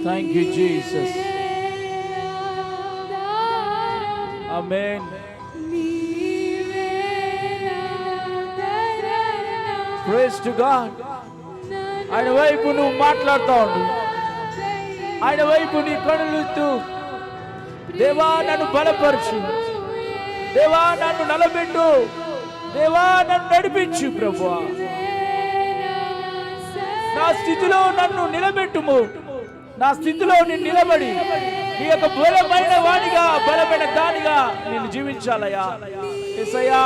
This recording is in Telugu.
Thank you Jesus. Amen. Praise to God. ఆయన వైపు నువ్వు మాట్లాడుతూ ఉండు. ఆయన వైపు నీ కనులుతూ, దేవా నన్ను బలపరచు, దేవా నన్ను నిలబెట్టు, దేవా నన్ను నడిపించు ప్రభువా, నా స్థితిలో నన్ను నిలబెట్టుము, నా స్థితిలో నేను నిలబడి నీ యొక్క బలమైన వాడిగా, బలమైన దానిగా నేను జీవించాలయ్యా. యేసయ్యా